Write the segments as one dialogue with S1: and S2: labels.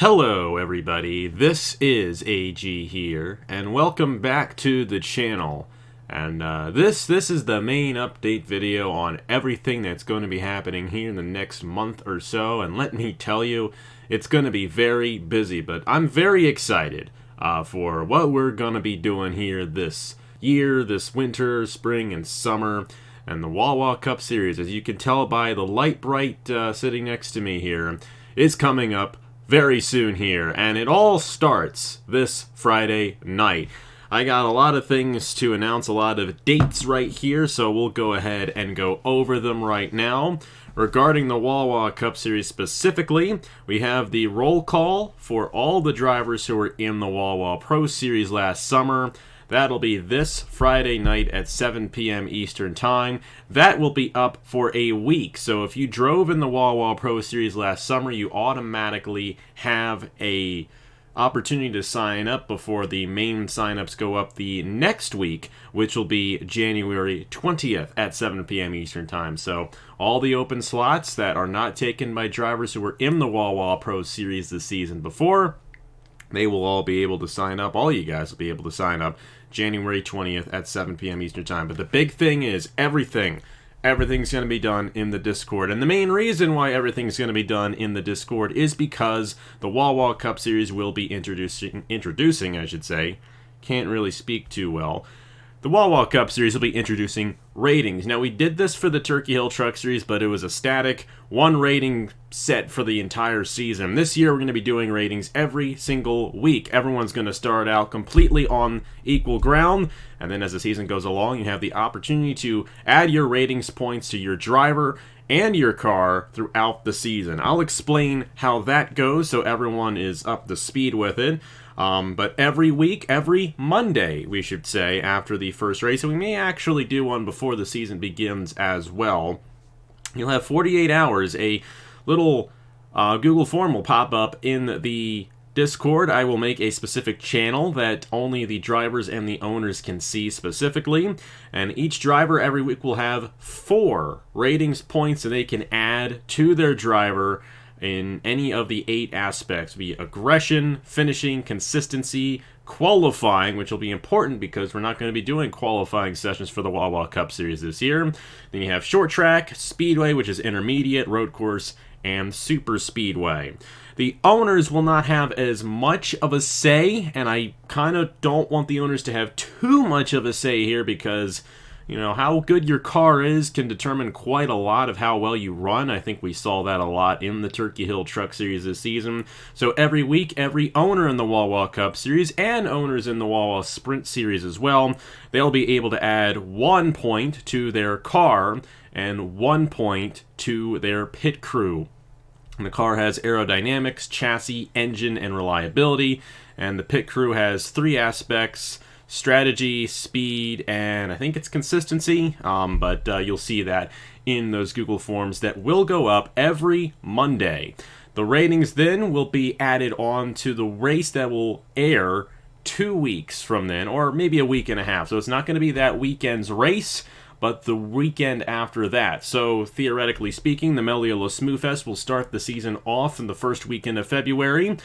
S1: Hello everybody, this is AG here, and welcome back to the channel. And this is the main update video on everything that's going to be happening here in the next month or so, and let me tell you, it's going to be very busy, but I'm very excited for what we're going to be doing here this year, this winter, spring, and summer, and the Wawa Cup Series, as you can tell by the light bright sitting next to me here, is coming up very soon here, and it all starts this Friday night. I got a lot of things to announce, a lot of dates right here, so we'll go ahead and go over them right now. Regarding the Wawa Cup Series specifically, we have the roll call for all the drivers who were in the Wawa Pro Series last summer. That'll be this Friday night at 7 p.m. Eastern Time. That will be up for a week. So if you drove in the Wawa Pro Series last summer, you automatically have a opportunity to sign up before the main signups go up the next week, which will be January 20th at 7 p.m. Eastern Time. So all the open slots that are not taken by drivers who were in the Wawa Pro Series the season before, they will all be able to sign up. All you guys will be able to sign up January 20th at 7 p.m. Eastern Time. But the big thing is everything's going to be done in the Discord. And the main reason why everything's going to be done in the Discord is because the Wawa Cup Series will be introducing, I should say. Can't really speak too well. The Wawa Cup Series will be introducing ratings. Now, we did this for the Turkey Hill Truck Series, but it was a static one rating set for the entire season. This year, we're going to be doing ratings every single week. Everyone's going to start out completely on equal ground, and then as the season goes along, you have the opportunity to add your ratings points to your driver and your car throughout the season. I'll explain how that goes so everyone is up to speed with it. But every week, every Monday, we should say, after the first race, and we may actually do one before the season begins as well, you'll have 48 hours. A little Google form will pop up in the Discord. I will make a specific channel that only the drivers and the owners can see specifically, and each driver every week will have 4 ratings points that they can add to their driver in any of the 8 aspects, be aggression, finishing, consistency, qualifying, which will be important because we're not going to be doing qualifying sessions for the Wawa Cup Series this year. Then you have short track, speedway, which is intermediate, road course, and super speedway. The owners will not have as much of a say, and I kind of don't want the owners to have too much of a say here because, you know, how good your car is can determine quite a lot of how well you run. I think we saw that a lot in the Turkey Hill Truck Series this season. So every week, every owner in the Wawa Cup Series and owners in the Wawa Sprint Series as well, they'll be able to add 1 point to their car and 1 point to their pit crew. And the car has aerodynamics, chassis, engine, and reliability. And the pit crew has 3 aspects: strategy, speed, and I think it's consistency, but you'll see that in those Google Forms that will go up every Monday. The ratings then will be added on to the race that will air 2 weeks from then, or maybe a week and a half. So it's not going to be that weekend's race, but the weekend after that. So theoretically speaking, the Meliola Smoothfest will start the season off in the first weekend of February.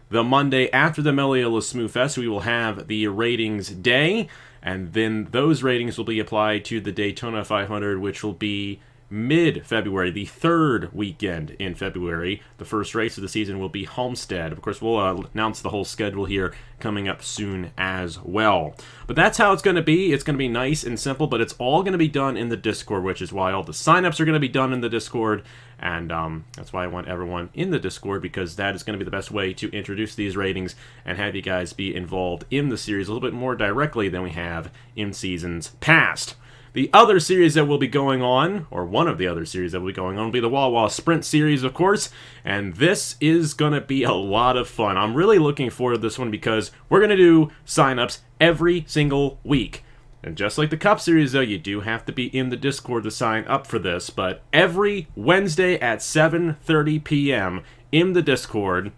S1: The Monday after the Meliola Smoothfest, we will have the ratings day, and then those ratings will be applied to the Daytona 500, which will be mid-February, the 3rd weekend in February. The first race of the season will be Homestead. Of course, we'll announce the whole schedule here coming up soon as well. But that's how it's going to be. It's going to be nice and simple, but it's all going to be done in the Discord, which is why all the signups are going to be done in the Discord, and that's why I want everyone in the Discord, because that is going to be the best way to introduce these ratings and have you guys be involved in the series a little bit more directly than we have in seasons past. The other series that will be going on, or one of the other series that will be going on, will be the Wawa Sprint Series, of course, and this is going to be a lot of fun. I'm really looking forward to this one because we're going to do signups every single week. And just like the Cup Series, though, you do have to be in the Discord to sign up for this, but every Wednesday at 7:30 p.m. in the Discord,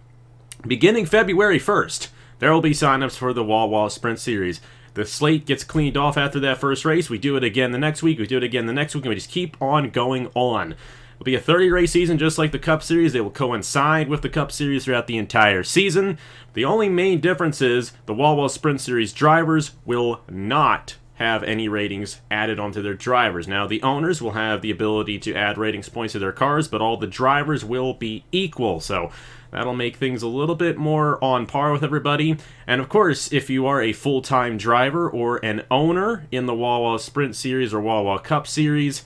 S1: beginning February 1st, there will be signups for the Wawa Sprint Series. The slate gets cleaned off after that first race. We do it again the next week. We do it again the next week. And we just keep on going on. It'll be a 30-race season just like the Cup Series. They will coincide with the Cup Series throughout the entire season. The only main difference is the Wawa Sprint Series drivers will not have any ratings added onto their drivers. Now, the owners will have the ability to add ratings points to their cars, but all the drivers will be equal. So that'll make things a little bit more on par with everybody. And of course, if you are a full-time driver or an owner in the Wawa Sprint Series or Wawa Cup Series,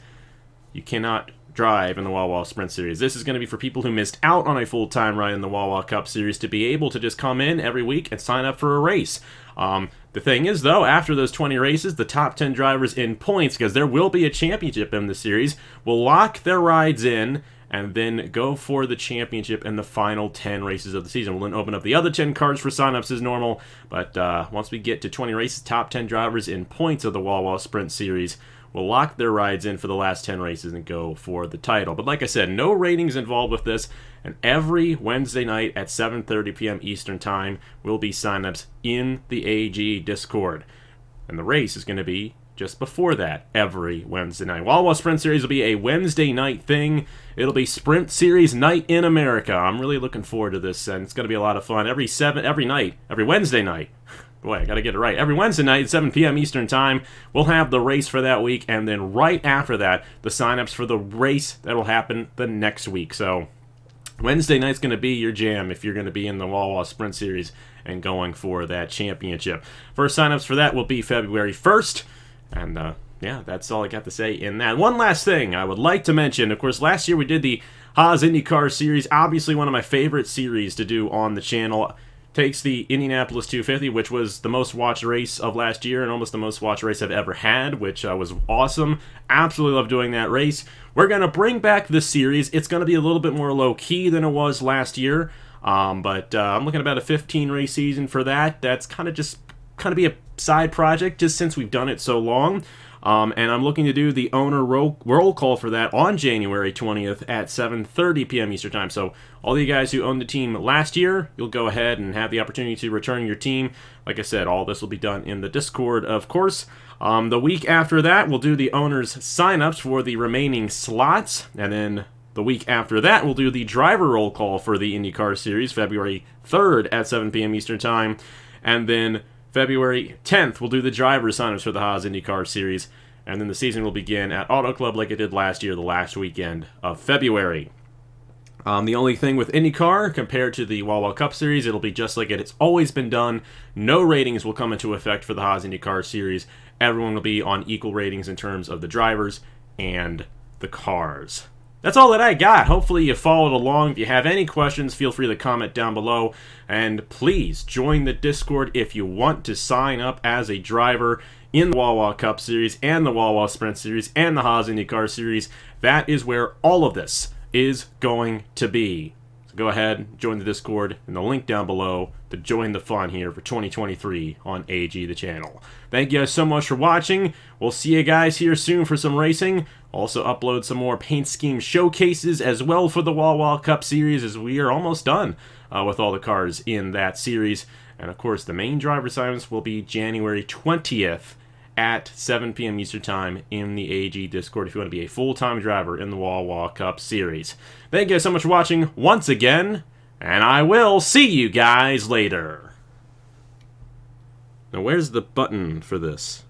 S1: you cannot drive in the Wawa Sprint Series. This is going to be for people who missed out on a full-time ride in the Wawa Cup Series to be able to just come in every week and sign up for a race. The thing is, though, after those 20 races, the top 10 drivers in points, because there will be a championship in the series, will lock their rides in and then go for the championship in the final 10 races of the season. We'll then open up the other 10 cards for signups as normal, but once we get to 20 races, top 10 drivers in points of the Wawa Sprint Series will lock their rides in for the last 10 races and go for the title. But like I said, no ratings involved with this, and every Wednesday night at 7:30 p.m. Eastern Time will be signups in the AG Discord. And the race is going to be just before that every Wednesday night. Wawa Sprint Series will be a Wednesday night thing. It'll be Sprint Series Night in America. I'm really looking forward to this, and it's going to be a lot of fun. Every Wednesday night. Boy, I got to get it right. Every Wednesday night at 7 p.m. Eastern Time, we'll have the race for that week, and then right after that, the signups for the race that will happen the next week. So Wednesday night's going to be your jam if you're going to be in the Wawa Sprint Series and going for that championship. First signups for that will be February 1st, and yeah, that's all I got to say in that. One last thing I would like to mention. Of course, last year we did the Haas IndyCar series, obviously one of my favorite series to do on the channel. Takes the Indianapolis 250, which was the most watched race of last year and almost the most watched race I've ever had, which was awesome. Absolutely love doing that race. We're going to bring back this series. It's going to be a little bit more low-key than it was last year, but I'm looking at about a 15-race season for that. That's kind of be a side project just since we've done it so long. And I'm looking to do the owner roll call for that on January 20th at 7:30 p.m. Eastern Time. So all you guys who owned the team last year, you'll go ahead and have the opportunity to return your team. Like I said, all this will be done in the Discord, of course. The week after that, we'll do the owners' signups for the remaining slots. And then the week after that, we'll do the driver roll call for the IndyCar Series, February 3rd at 7 p.m. Eastern Time. And then February 10th, we'll do the driver signups for the Haas IndyCar Series, and then the season will begin at Auto Club like it did last year, the last weekend of February. The only thing with IndyCar, compared to the Wawa Cup Series, it'll be just like it's always been done. No ratings will come into effect for the Haas IndyCar Series. Everyone will be on equal ratings in terms of the drivers and the cars. That's all that I got. Hopefully you followed along. If you have any questions, feel free to comment down below. And please join the Discord if you want to sign up as a driver in the Wawa Cup Series and the Wawa Sprint Series and the Haas IndyCar Series. That is where all of this is going to be. So go ahead, join the Discord, and the link down below to join the fun here for 2023 on AG the channel. Thank you guys so much for watching. We'll see you guys here soon for some racing. Also upload some more paint scheme showcases as well for the Wawa Cup Series, as we are almost done with all the cars in that series. And of course, the main driver assignments will be January 20th at 7 p.m. Eastern Time in the AG Discord if you want to be a full-time driver in the Wawa Cup Series. Thank you guys so much for watching once again, and I will see you guys later. Now, where's the button for this?